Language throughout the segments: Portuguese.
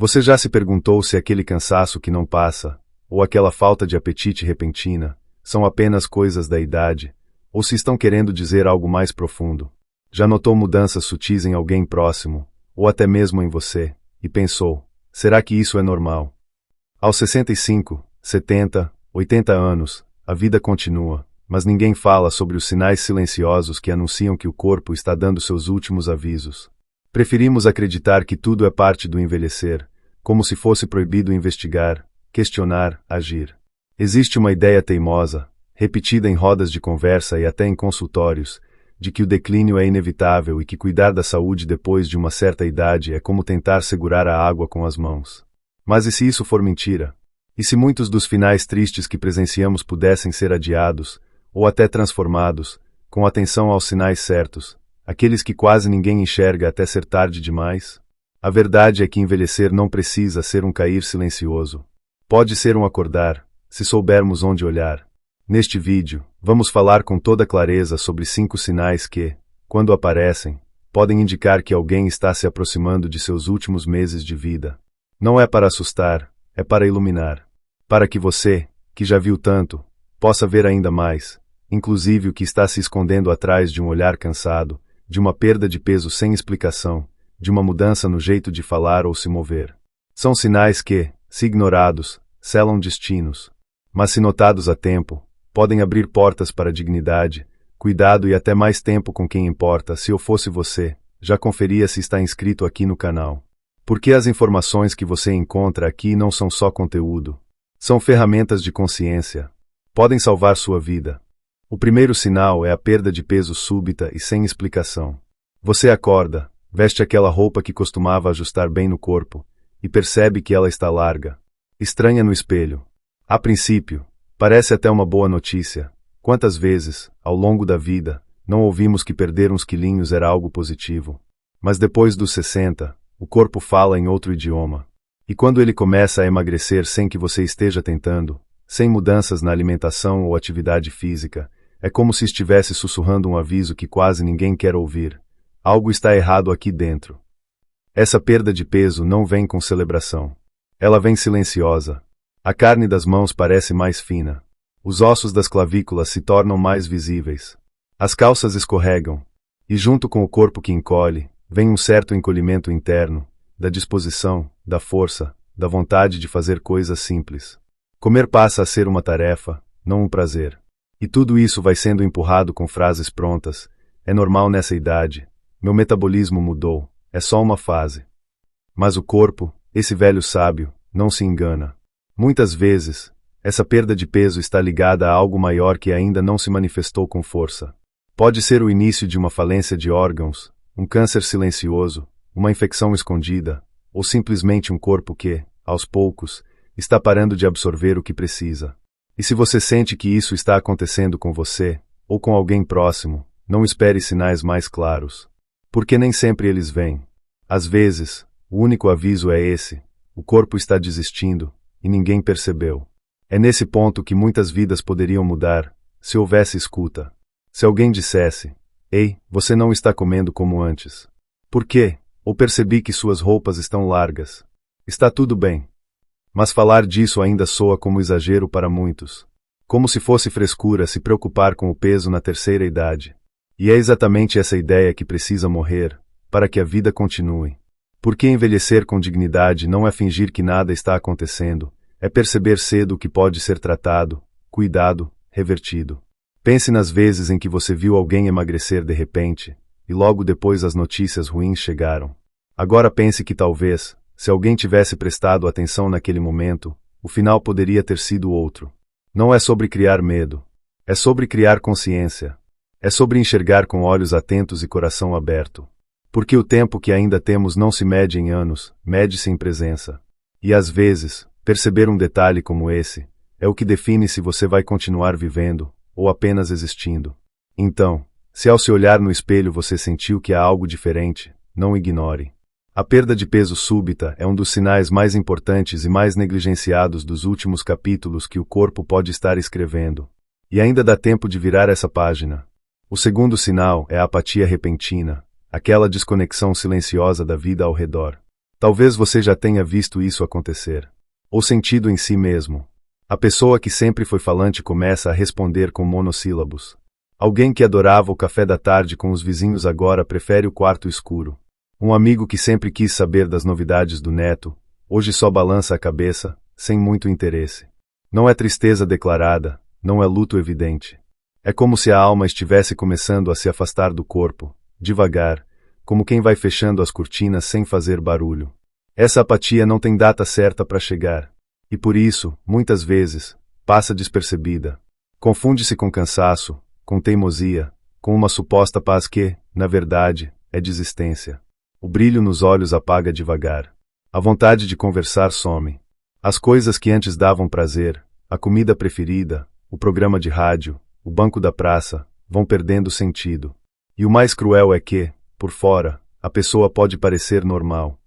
Você já se perguntou se aquele cansaço que não passa, ou aquela falta de apetite repentina, são apenas coisas da idade, ou se estão querendo dizer algo mais profundo? Já notou mudanças sutis em alguém próximo, ou até mesmo em você, e pensou, será que isso é normal? Aos 65, 70, 80 anos, a vida continua, mas ninguém fala sobre os sinais silenciosos que anunciam que o corpo está dando seus últimos avisos. Preferimos acreditar que tudo é parte do envelhecer, como se fosse proibido investigar, questionar, agir. Existe uma ideia teimosa, repetida em rodas de conversa e até em consultórios, de que o declínio é inevitável e que cuidar da saúde depois de uma certa idade é como tentar segurar a água com as mãos. Mas e se isso for mentira? E se muitos dos finais tristes que presenciamos pudessem ser adiados, ou até transformados, com atenção aos sinais certos, aqueles que quase ninguém enxerga até ser tarde demais? A verdade é que envelhecer não precisa ser um cair silencioso. Pode ser um acordar, se soubermos onde olhar. Neste vídeo, vamos falar com toda clareza sobre 5 sinais que, quando aparecem, podem indicar que alguém está se aproximando de seus últimos meses de vida. Não é para assustar, é para iluminar. Para que você, que já viu tanto, possa ver ainda mais, inclusive o que está se escondendo atrás de um olhar cansado, de uma perda de peso sem explicação, de uma mudança no jeito de falar ou se mover. São sinais que, se ignorados, selam destinos. Mas se notados a tempo, podem abrir portas para dignidade, cuidado e até mais tempo com quem importa. Se eu fosse você, já conferia se está inscrito aqui no canal. Porque as informações que você encontra aqui não são só conteúdo. São ferramentas de consciência. Podem salvar sua vida. O primeiro sinal é a perda de peso súbita e sem explicação. Você acorda, veste aquela roupa que costumava ajustar bem no corpo, e percebe que ela está larga. Estranha no espelho. A princípio, parece até uma boa notícia. Quantas vezes, ao longo da vida, não ouvimos que perder uns quilinhos era algo positivo? Mas depois dos 60, o corpo fala em outro idioma. E quando ele começa a emagrecer sem que você esteja tentando, sem mudanças na alimentação ou atividade física, é como se estivesse sussurrando um aviso que quase ninguém quer ouvir. Algo está errado aqui dentro. Essa perda de peso não vem com celebração. Ela vem silenciosa. A carne das mãos parece mais fina. Os ossos das clavículas se tornam mais visíveis. As calças escorregam. E junto com o corpo que encolhe, vem um certo encolhimento interno, da disposição, da força, da vontade de fazer coisas simples. Comer passa a ser uma tarefa, não um prazer. E tudo isso vai sendo empurrado com frases prontas. É normal nessa idade. Meu metabolismo mudou. É só uma fase. Mas o corpo, esse velho sábio, não se engana. Muitas vezes, essa perda de peso está ligada a algo maior que ainda não se manifestou com força. Pode ser o início de uma falência de órgãos, um câncer silencioso, uma infecção escondida, ou simplesmente um corpo que, aos poucos, está parando de absorver o que precisa. E se você sente que isso está acontecendo com você, ou com alguém próximo, não espere sinais mais claros. Porque nem sempre eles vêm. Às vezes, o único aviso é esse: o corpo está desistindo, e ninguém percebeu. É nesse ponto que muitas vidas poderiam mudar, se houvesse escuta. Se alguém dissesse: ei, você não está comendo como antes. Por quê? Ou percebi que suas roupas estão largas. Está tudo bem. Mas falar disso ainda soa como exagero para muitos. Como se fosse frescura se preocupar com o peso na terceira idade. E é exatamente essa ideia que precisa morrer, para que a vida continue. Porque envelhecer com dignidade não é fingir que nada está acontecendo, é perceber cedo o que pode ser tratado, cuidado, revertido. Pense nas vezes em que você viu alguém emagrecer de repente, e logo depois as notícias ruins chegaram. Agora pense que talvez, se alguém tivesse prestado atenção naquele momento, o final poderia ter sido outro. Não é sobre criar medo. É sobre criar consciência. É sobre enxergar com olhos atentos e coração aberto. Porque o tempo que ainda temos não se mede em anos, mede-se em presença. E às vezes, perceber um detalhe como esse, é o que define se você vai continuar vivendo, ou apenas existindo. Então, se ao se olhar no espelho você sentiu que há algo diferente, não ignore. A perda de peso súbita é um dos sinais mais importantes e mais negligenciados dos últimos capítulos que o corpo pode estar escrevendo. E ainda dá tempo de virar essa página. O segundo sinal é a apatia repentina, aquela desconexão silenciosa da vida ao redor. Talvez você já tenha visto isso acontecer. Ou sentido em si mesmo. A pessoa que sempre foi falante começa a responder com monossílabos. Alguém que adorava o café da tarde com os vizinhos agora prefere o quarto escuro. Um amigo que sempre quis saber das novidades do neto, hoje só balança a cabeça, sem muito interesse. Não é tristeza declarada, não é luto evidente. É como se a alma estivesse começando a se afastar do corpo, devagar, como quem vai fechando as cortinas sem fazer barulho. Essa apatia não tem data certa para chegar. E por isso, muitas vezes, passa despercebida. Confunde-se com cansaço, com teimosia, com uma suposta paz que, na verdade, é desistência. O brilho nos olhos apaga devagar. A vontade de conversar some. As coisas que antes davam prazer, a comida preferida, o programa de rádio, o banco da praça, vão perdendo sentido. E o mais cruel é que, por fora, a pessoa pode parecer normal.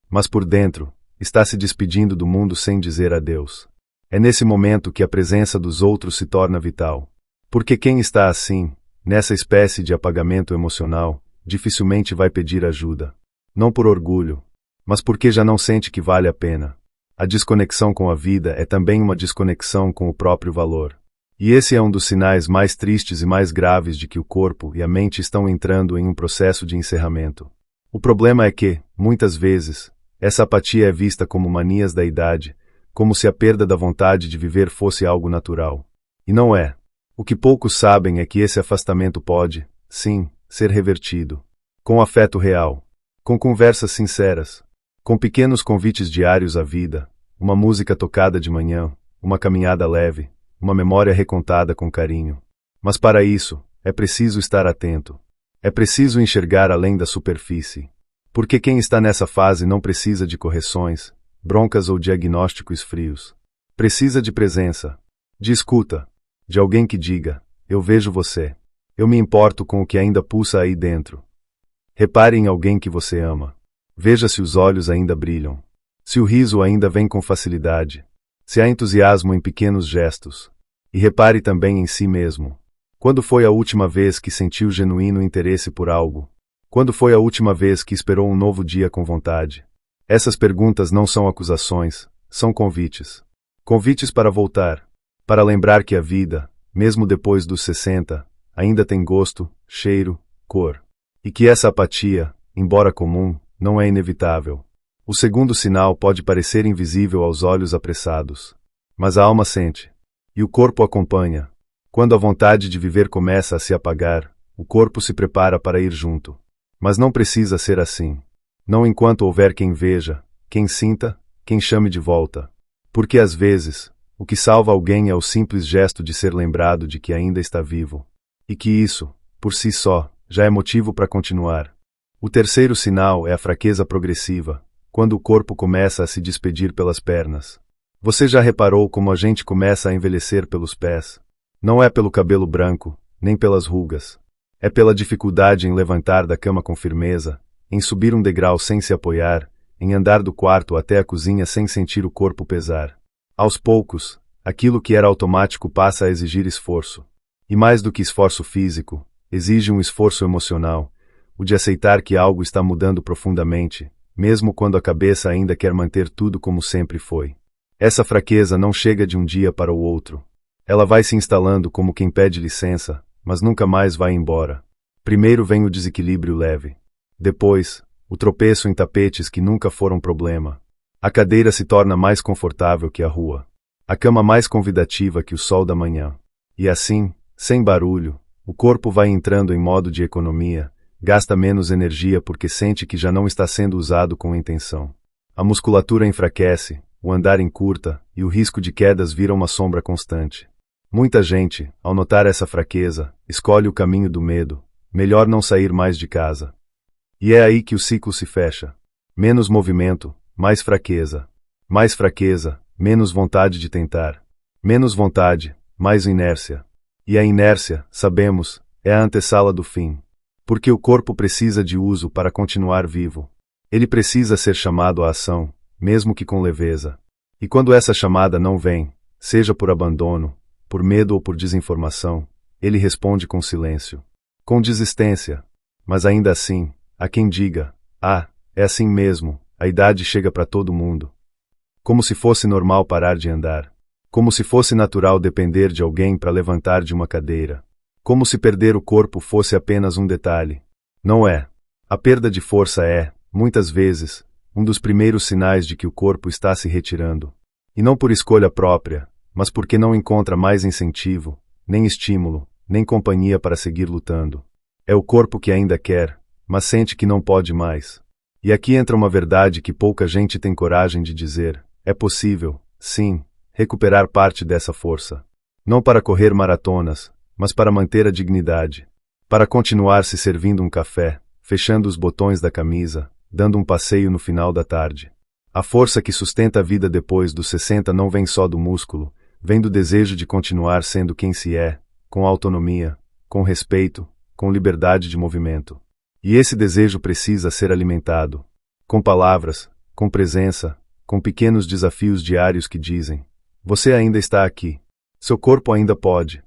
Mas por dentro, está se despedindo do mundo sem dizer adeus. É nesse momento que a presença dos outros se torna vital. Porque quem está assim, nessa espécie de apagamento emocional, dificilmente vai pedir ajuda. Não por orgulho, mas porque já não sente que vale a pena. A desconexão com a vida é também uma desconexão com o próprio valor. E esse é um dos sinais mais tristes e mais graves de que o corpo e a mente estão entrando em um processo de encerramento. O problema é que, muitas vezes, essa apatia é vista como manias da idade, como se a perda da vontade de viver fosse algo natural. E não é. O que poucos sabem é que esse afastamento pode, sim, ser revertido. Com afeto real. Com conversas sinceras. Com pequenos convites diários à vida, uma música tocada de manhã, uma caminhada leve, uma memória recontada com carinho. Mas para isso, é preciso estar atento. É preciso enxergar além da superfície. Porque quem está nessa fase não precisa de correções, broncas ou diagnósticos frios. Precisa de presença, de escuta, de alguém que diga, eu vejo você. Eu me importo com o que ainda pulsa aí dentro. Repare em alguém que você ama. Veja se os olhos ainda brilham. Se o riso ainda vem com facilidade. Se há entusiasmo em pequenos gestos. E repare também em si mesmo. Quando foi a última vez que sentiu genuíno interesse por algo? Quando foi a última vez que esperou um novo dia com vontade? Essas perguntas não são acusações, são convites. Convites para voltar. Para lembrar que a vida, mesmo depois dos 60, ainda tem gosto, cheiro, cor. E que essa apatia, embora comum, não é inevitável. O segundo sinal pode parecer invisível aos olhos apressados. Mas a alma sente. E o corpo acompanha. Quando a vontade de viver começa a se apagar, o corpo se prepara para ir junto. Mas não precisa ser assim. Não enquanto houver quem veja, quem sinta, quem chame de volta. Porque às vezes, o que salva alguém é o simples gesto de ser lembrado de que ainda está vivo. E que isso, por si só, já é motivo para continuar. O terceiro sinal é a fraqueza progressiva, quando o corpo começa a se despedir pelas pernas. Você já reparou como a gente começa a envelhecer pelos pés? Não é pelo cabelo branco, nem pelas rugas. É pela dificuldade em levantar da cama com firmeza, em subir um degrau sem se apoiar, em andar do quarto até a cozinha sem sentir o corpo pesar. Aos poucos, aquilo que era automático passa a exigir esforço. E mais do que esforço físico, exige um esforço emocional, o de aceitar que algo está mudando profundamente, mesmo quando a cabeça ainda quer manter tudo como sempre foi. Essa fraqueza não chega de um dia para o outro. Ela vai se instalando como quem pede licença, mas nunca mais vai embora. Primeiro vem o desequilíbrio leve. Depois, o tropeço em tapetes que nunca foram problema. A cadeira se torna mais confortável que a rua. A cama mais convidativa que o sol da manhã. E assim, sem barulho, o corpo vai entrando em modo de economia, gasta menos energia porque sente que já não está sendo usado com intenção. A musculatura enfraquece, o andar encurta, e o risco de quedas vira uma sombra constante. Muita gente, ao notar essa fraqueza, escolhe o caminho do medo, melhor não sair mais de casa. E é aí que o ciclo se fecha. Menos movimento, mais fraqueza. Mais fraqueza, menos vontade de tentar. Menos vontade, mais inércia. E a inércia, sabemos, é a antessala do fim. Porque o corpo precisa de uso para continuar vivo. Ele precisa ser chamado à ação, mesmo que com leveza. E quando essa chamada não vem, seja por abandono, por medo ou por desinformação, ele responde com silêncio. Com desistência. Mas ainda assim, há quem diga, é assim mesmo, A idade chega para todo mundo. Como se fosse normal parar de andar. Como se fosse natural depender de alguém para levantar de uma cadeira. Como se perder o corpo fosse apenas um detalhe. Não é. A perda de força é, muitas vezes, um dos primeiros sinais de que o corpo está se retirando. E não por escolha própria, mas porque não encontra mais incentivo, nem estímulo, nem companhia para seguir lutando. É o corpo que ainda quer, mas sente que não pode mais. E aqui entra uma verdade que pouca gente tem coragem de dizer. É possível, sim, recuperar parte dessa força. Não para correr maratonas, mas para manter a dignidade. Para continuar se servindo um café, fechando os botões da camisa, dando um passeio no final da tarde. A força que sustenta a vida depois dos 60 não vem só do músculo, vem do desejo de continuar sendo quem se é, com autonomia, com respeito, com liberdade de movimento. E esse desejo precisa ser alimentado. Com palavras, com presença, com pequenos desafios diários que dizem: você ainda está aqui. Seu corpo ainda pode.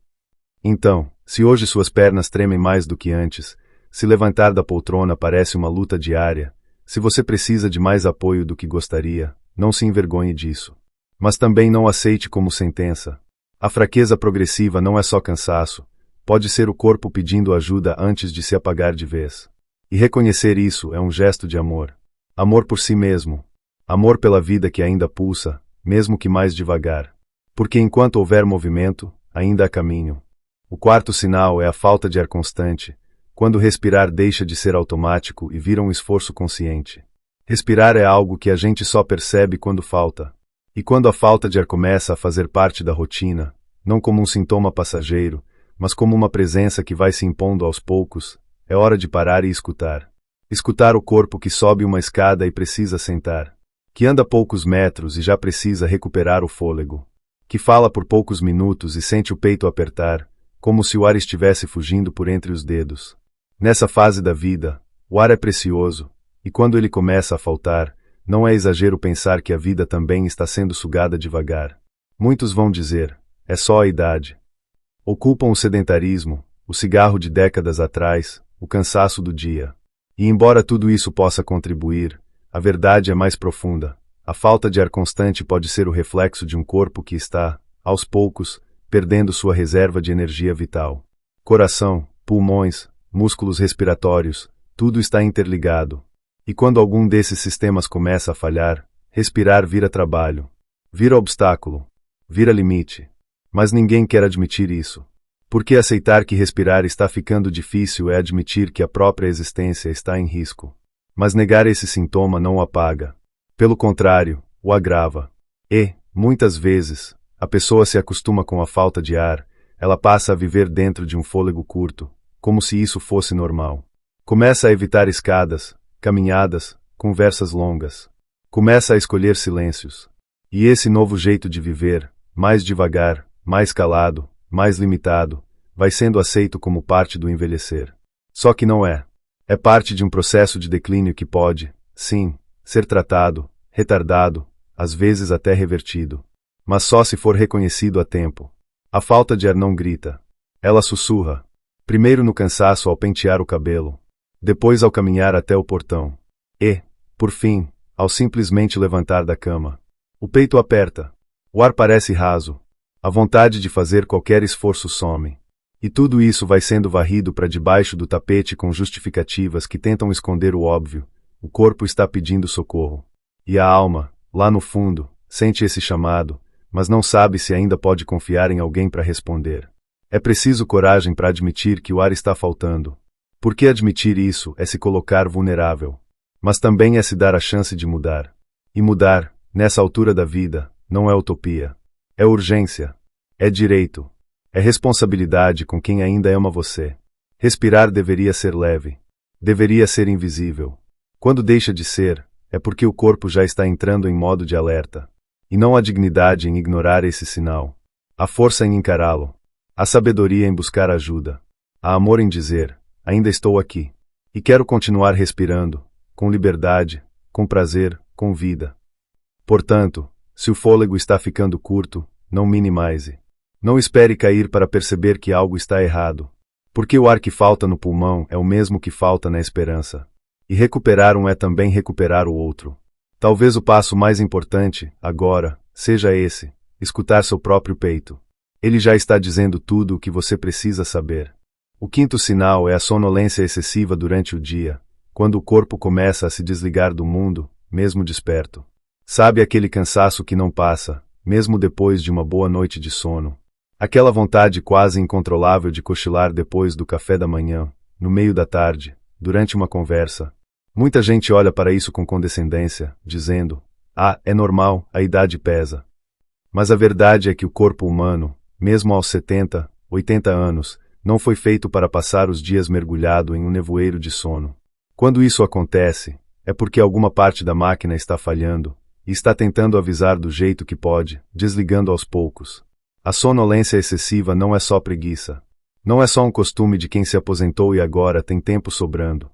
Então, se hoje suas pernas tremem mais do que antes, se levantar da poltrona parece uma luta diária, se você precisa de mais apoio do que gostaria, não se envergonhe disso. Mas também não aceite como sentença. A fraqueza progressiva não é só cansaço, pode ser o corpo pedindo ajuda antes de se apagar de vez. E reconhecer isso é um gesto de amor. Amor por si mesmo. Amor pela vida que ainda pulsa, mesmo que mais devagar. Porque enquanto houver movimento, ainda há caminho. O quarto sinal é a falta de ar constante, quando respirar deixa de ser automático e vira um esforço consciente. Respirar é algo que a gente só percebe quando falta. E quando a falta de ar começa a fazer parte da rotina, não como um sintoma passageiro, mas como uma presença que vai se impondo aos poucos, é hora de parar e escutar. Escutar o corpo que sobe uma escada e precisa sentar. Que anda poucos metros e já precisa recuperar o fôlego. Que fala por poucos minutos e sente o peito apertar, como se o ar estivesse fugindo por entre os dedos. Nessa fase da vida, o ar é precioso, e quando ele começa a faltar, não é exagero pensar que a vida também está sendo sugada devagar. Muitos vão dizer: é só a idade. Ou culpam o sedentarismo, o cigarro de décadas atrás, o cansaço do dia. E embora tudo isso possa contribuir, a verdade é mais profunda. A falta de ar constante pode ser o reflexo de um corpo que está, aos poucos, perdendo sua reserva de energia vital. Coração, pulmões, músculos respiratórios, tudo está interligado. E quando algum desses sistemas começa a falhar, respirar vira trabalho, vira obstáculo, vira limite. Mas ninguém quer admitir isso. Porque aceitar que respirar está ficando difícil é admitir que a própria existência está em risco. Mas negar esse sintoma não o apaga. Pelo contrário, o agrava. E, muitas vezes, a pessoa se acostuma com a falta de ar, ela passa a viver dentro de um fôlego curto, como se isso fosse normal. Começa a evitar escadas, caminhadas, conversas longas. Começa a escolher silêncios. E esse novo jeito de viver, mais devagar, mais calado, mais limitado, vai sendo aceito como parte do envelhecer. Só que não é. É parte de um processo de declínio que pode, sim, ser tratado, retardado, às vezes até revertido. Mas só se for reconhecido a tempo. A falta de ar não grita. Ela sussurra. Primeiro no cansaço ao pentear o cabelo. Depois ao caminhar até o portão. E, por fim, ao simplesmente levantar da cama. O peito aperta. O ar parece raso. A vontade de fazer qualquer esforço some. E tudo isso vai sendo varrido para debaixo do tapete com justificativas que tentam esconder o óbvio. O corpo está pedindo socorro. E a alma, lá no fundo, sente esse chamado, mas não sabe se ainda pode confiar em alguém para responder. É preciso coragem para admitir que o ar está faltando. Porque admitir isso é se colocar vulnerável. Mas também é se dar a chance de mudar. E mudar, nessa altura da vida, não é utopia. É urgência. É direito. É responsabilidade com quem ainda ama você. Respirar deveria ser leve. Deveria ser invisível. Quando deixa de ser, é porque o corpo já está entrando em modo de alerta. E não há dignidade em ignorar esse sinal. Há força em encará-lo. Há sabedoria em buscar ajuda. Há amor em dizer: ainda estou aqui. E quero continuar respirando, com liberdade, com prazer, com vida. Portanto, se o fôlego está ficando curto, não minimize. Não espere cair para perceber que algo está errado. Porque o ar que falta no pulmão é o mesmo que falta na esperança. E recuperar um é também recuperar o outro. Talvez o passo mais importante, agora, seja esse: escutar seu próprio peito. Ele já está dizendo tudo o que você precisa saber. O quinto sinal é a sonolência excessiva durante o dia, quando o corpo começa a se desligar do mundo, mesmo desperto. Sabe aquele cansaço que não passa, mesmo depois de uma boa noite de sono? Aquela vontade quase incontrolável de cochilar depois do café da manhã, no meio da tarde, durante uma conversa. Muita gente olha para isso com condescendência, dizendo: "Ah, é normal, a idade pesa." Mas a verdade é que o corpo humano, mesmo aos 70, 80 anos, não foi feito para passar os dias mergulhado em um nevoeiro de sono. Quando isso acontece, é porque alguma parte da máquina está falhando, e está tentando avisar do jeito que pode, desligando aos poucos. A sonolência excessiva não é só preguiça. Não é só um costume de quem se aposentou e agora tem tempo sobrando.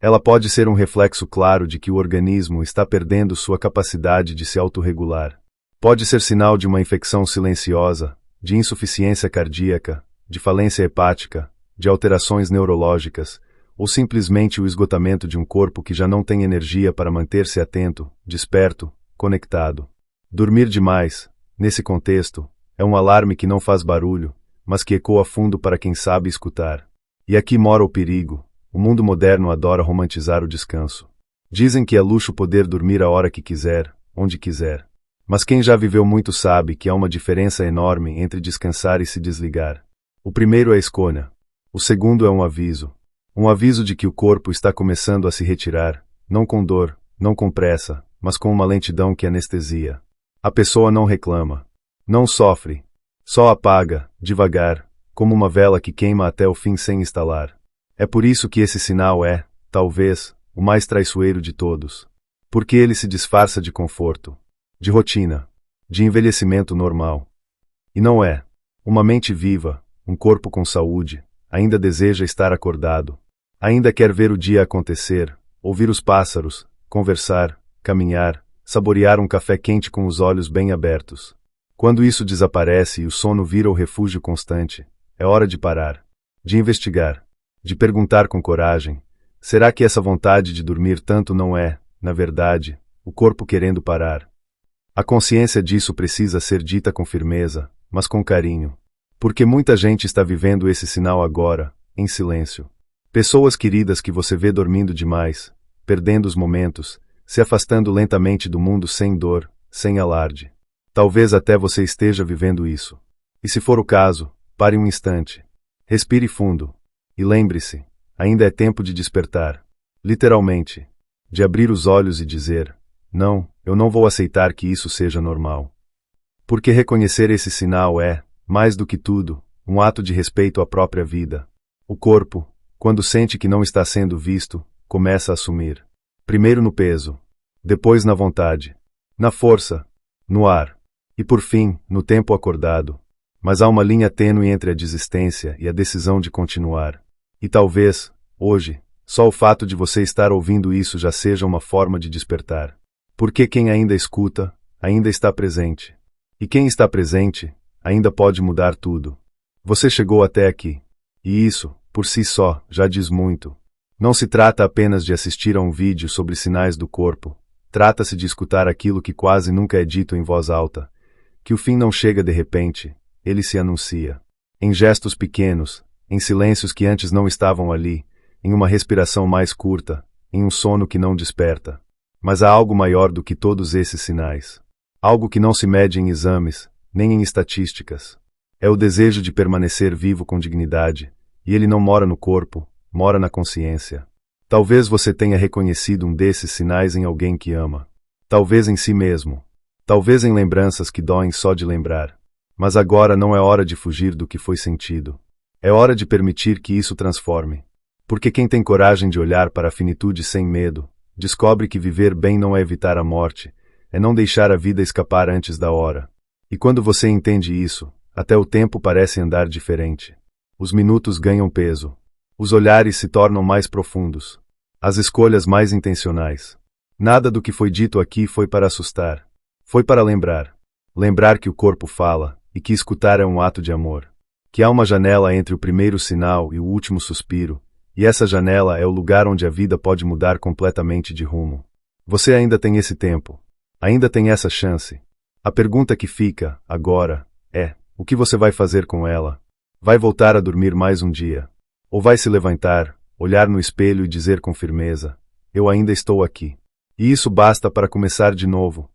Ela pode ser um reflexo claro de que o organismo está perdendo sua capacidade de se autorregular. Pode ser sinal de uma infecção silenciosa, de insuficiência cardíaca, de falência hepática, de alterações neurológicas, ou simplesmente o esgotamento de um corpo que já não tem energia para manter-se atento, desperto, conectado. Dormir demais, nesse contexto, é um alarme que não faz barulho, mas que ecoa fundo para quem sabe escutar. E aqui mora o perigo. O mundo moderno adora romantizar o descanso. Dizem que é luxo poder dormir a hora que quiser, onde quiser. Mas quem já viveu muito sabe que há uma diferença enorme entre descansar e se desligar. O primeiro é a escolha. O segundo é um aviso. Um aviso de que o corpo está começando a se retirar, não com dor, não com pressa, mas com uma lentidão que anestesia. A pessoa não reclama. Não sofre. Só apaga, devagar, como uma vela que queima até o fim sem estalar. É por isso que esse sinal é, talvez, o mais traiçoeiro de todos. Porque ele se disfarça de conforto, de rotina, de envelhecimento normal. E não é. Uma mente viva, um corpo com saúde, ainda deseja estar acordado. Ainda quer ver o dia acontecer, ouvir os pássaros, conversar, caminhar, saborear um café quente com os olhos bem abertos. Quando isso desaparece e o sono vira o refúgio constante, é hora de parar, de investigar, de perguntar com coragem: será que essa vontade de dormir tanto não é, na verdade, o corpo querendo parar? A consciência disso precisa ser dita com firmeza, mas com carinho. Porque muita gente está vivendo esse sinal agora, em silêncio. Pessoas queridas que você vê dormindo demais, perdendo os momentos, se afastando lentamente do mundo sem dor, sem alarde. Talvez até você esteja vivendo isso. E se for o caso, pare um instante. Respire fundo. E lembre-se, ainda é tempo de despertar. Literalmente. De abrir os olhos e dizer: não, eu não vou aceitar que isso seja normal. Porque reconhecer esse sinal é, mais do que tudo, um ato de respeito à própria vida. O corpo, quando sente que não está sendo visto, começa a sumir. Primeiro no peso, depois na vontade, na força, no ar, e por fim, no tempo acordado. Mas há uma linha tênue entre a desistência e a decisão de continuar. E talvez, hoje, só o fato de você estar ouvindo isso já seja uma forma de despertar. Porque quem ainda escuta, ainda está presente. E quem está presente, ainda pode mudar tudo. Você chegou até aqui. E isso, por si só, já diz muito. Não se trata apenas de assistir a um vídeo sobre sinais do corpo. Trata-se de escutar aquilo que quase nunca é dito em voz alta. Que o fim não chega de repente, ele se anuncia. Em gestos pequenos, em silêncios que antes não estavam ali, em uma respiração mais curta, em um sono que não desperta. Mas há algo maior do que todos esses sinais. Algo que não se mede em exames, nem em estatísticas. É o desejo de permanecer vivo com dignidade, e ele não mora no corpo, mora na consciência. Talvez você tenha reconhecido um desses sinais em alguém que ama. Talvez em si mesmo. Talvez em lembranças que doem só de lembrar. Mas agora não é hora de fugir do que foi sentido. É hora de permitir que isso transforme. Porque quem tem coragem de olhar para a finitude sem medo, descobre que viver bem não é evitar a morte, é não deixar a vida escapar antes da hora. E quando você entende isso, até o tempo parece andar diferente. Os minutos ganham peso. Os olhares se tornam mais profundos. As escolhas mais intencionais. Nada do que foi dito aqui foi para assustar. Foi para lembrar. Lembrar que o corpo fala, e que escutar é um ato de amor. Que há uma janela entre o primeiro sinal e o último suspiro, e essa janela é o lugar onde a vida pode mudar completamente de rumo. Você ainda tem esse tempo. Ainda tem essa chance. A pergunta que fica, agora, é: o que você vai fazer com ela? Vai voltar a dormir mais um dia? Ou vai se levantar, olhar no espelho e dizer com firmeza: eu ainda estou aqui. E isso basta para começar de novo.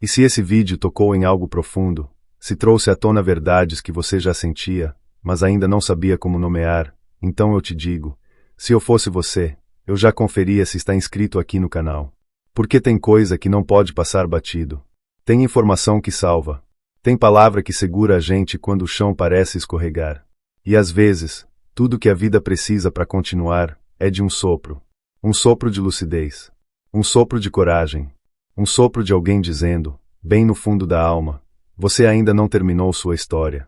E se esse vídeo tocou em algo profundo, se trouxe à tona verdades que você já sentia, mas ainda não sabia como nomear, então eu te digo: se eu fosse você, eu já conferia se está inscrito aqui no canal. Porque tem coisa que não pode passar batido. Tem informação que salva. Tem palavra que segura a gente quando o chão parece escorregar. E às vezes, tudo que a vida precisa para continuar é de um sopro. Um sopro de lucidez. Um sopro de coragem. Um sopro de alguém dizendo, bem no fundo da alma: você ainda não terminou sua história.